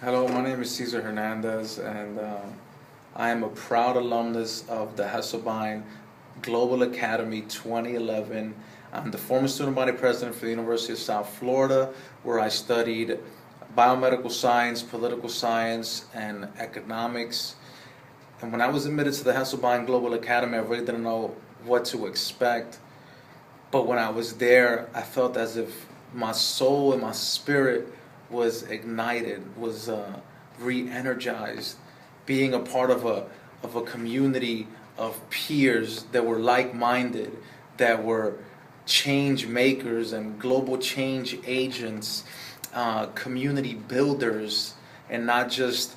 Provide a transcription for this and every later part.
Hello, my name is Cesar Hernandez, and I am a proud alumnus of the Hesselbein Global Academy 2011. I'm the former student body president for the University of South Florida, where I studied biomedical science, political science, and economics. And when I was admitted to the Hesselbein Global Academy, I really didn't know what to expect. But when I was there, I felt as if my soul and my spirit was ignited, was re-energized, being a part of a community of peers that were like-minded, that were change makers and global change agents, community builders, and not just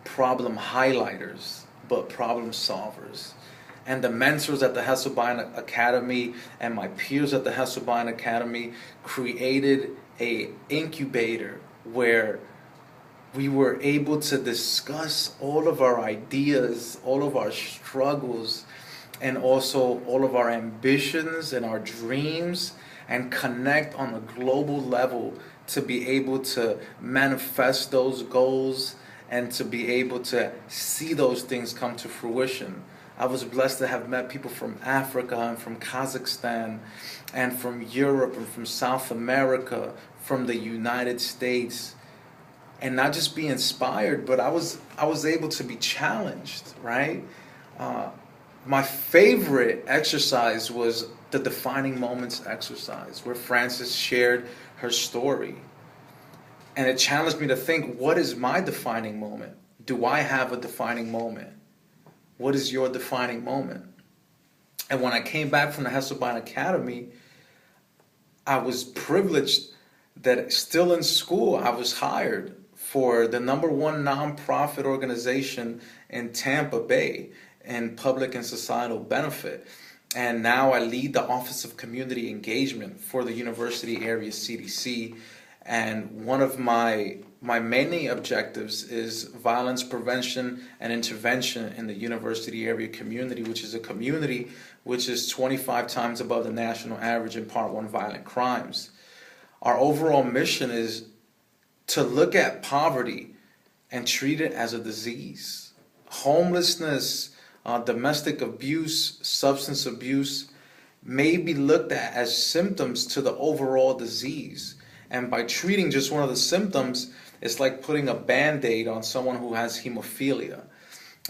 problem highlighters, but problem solvers. And the mentors at the Hesselbein Academy and my peers at the Hesselbein Academy created a incubator where we were able to discuss all of our ideas, all of our struggles, and also all of our ambitions and our dreams, and connect on a global level to be able to manifest those goals and to be able to see those things come to fruition. I was blessed to have met people from Africa and from Kazakhstan and from Europe and from South America, from the United States, and not just be inspired, but I was able to be challenged, right? My favorite exercise was the defining moments exercise, where Frances shared her story. And it challenged me to think, what is my defining moment? Do I have a defining moment? What is your defining moment? And when I came back from the Hesselbein Academy, I was privileged that still in school, I was hired for the #1 nonprofit organization in Tampa Bay in public and societal benefit. And now I lead the Office of Community Engagement for the University Area CDC. And one of my many objectives is violence prevention and intervention in the university area community, which is a community which is 25 times above the national average in Part 1 violent crimes. Our overall mission is to look at poverty and treat it as a disease. Homelessness, domestic abuse, substance abuse may be looked at as symptoms to the overall disease. And by treating just one of the symptoms, it's like putting a Band-Aid on someone who has hemophilia.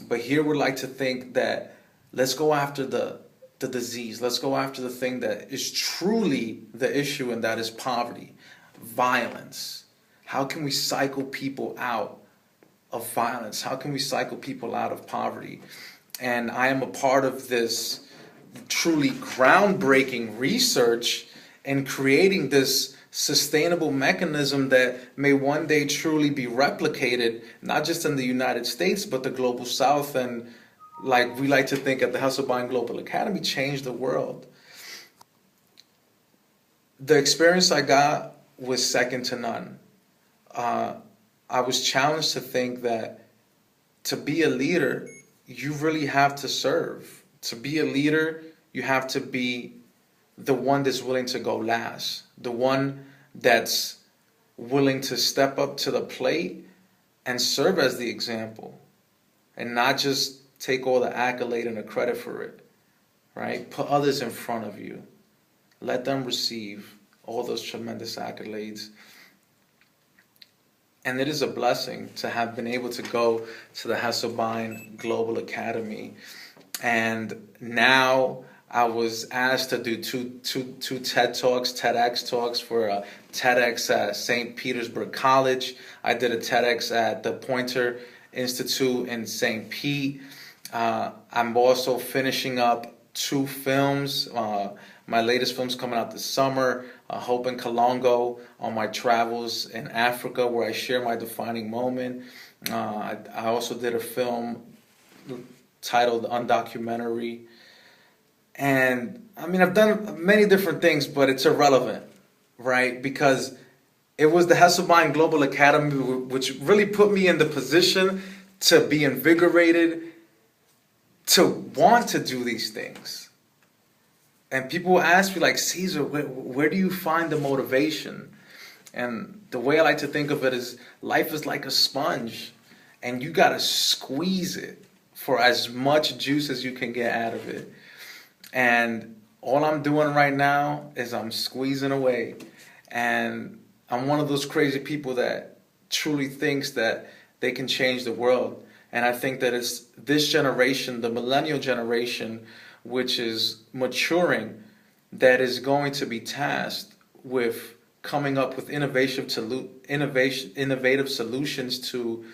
But here we'd like to think that let's go after the disease. Let's go after the thing that is truly the issue, and that is poverty, violence. How can we cycle people out of violence? How can we cycle people out of poverty? And I am a part of this truly groundbreaking research in creating this sustainable mechanism that may one day truly be replicated, not just in the United States, but the global South, and like we like to think at the Hesselbein Global Academy, change the world. The experience I got was second to none. I was challenged to think that to be a leader, you really have to serve. To be a leader, you have to be the one that's willing to go last, the one that's willing to step up to the plate and serve as the example, and not just take all the accolade and the credit for it, right? Put others in front of you. Let them receive all those tremendous accolades. And it is a blessing to have been able to go to the Hesselbein Global Academy. And now I was asked to do two TED Talks, TEDx Talks for TEDx at St. Petersburg College. I did a TEDx at the Poynter Institute in St. Pete. I'm also finishing up 2 films. My latest film's coming out this summer, Hope and Kalongo, on my travels in Africa, where I share my defining moment. I also did a film titled Undocumentary. And I mean, I've done many different things, but it's irrelevant, right? Because it was the Hesselbein Global Academy which really put me in the position to be invigorated, to want to do these things. And people ask me, like, Cesar, where do you find the motivation? And the way I like to think of it is life is like a sponge, and you got to squeeze it for as much juice as you can get out of it. And all I'm doing right now is I'm squeezing away. And I'm one of those crazy people that truly thinks that they can change the world. And I think that it's this generation, the millennial generation, which is maturing, that is going to be tasked with coming up with innovative solutions to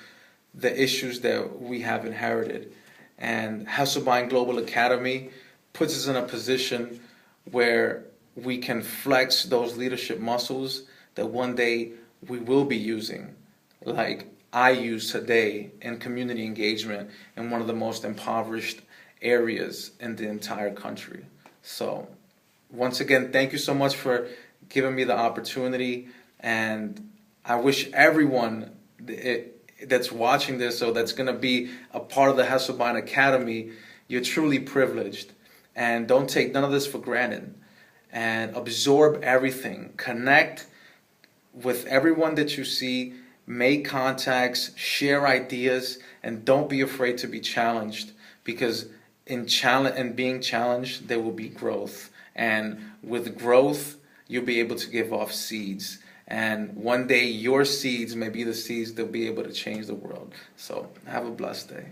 the issues that we have inherited. And Hesselbein Global Academy puts us in a position where we can flex those leadership muscles that one day we will be using, like I use today in community engagement in one of the most impoverished areas in the entire country. So once again, thank you so much for giving me the opportunity, and I wish everyone that's watching this or that's going to be a part of the Hesselbein Academy, you're truly privileged, and don't take none of this for granted, and absorb everything. Connect with everyone that you see, make contacts, share ideas, and don't be afraid to be challenged, because in being challenged, there will be growth. And with growth, you'll be able to give off seeds. And one day, your seeds may be the seeds that will be able to change the world. So have a blessed day.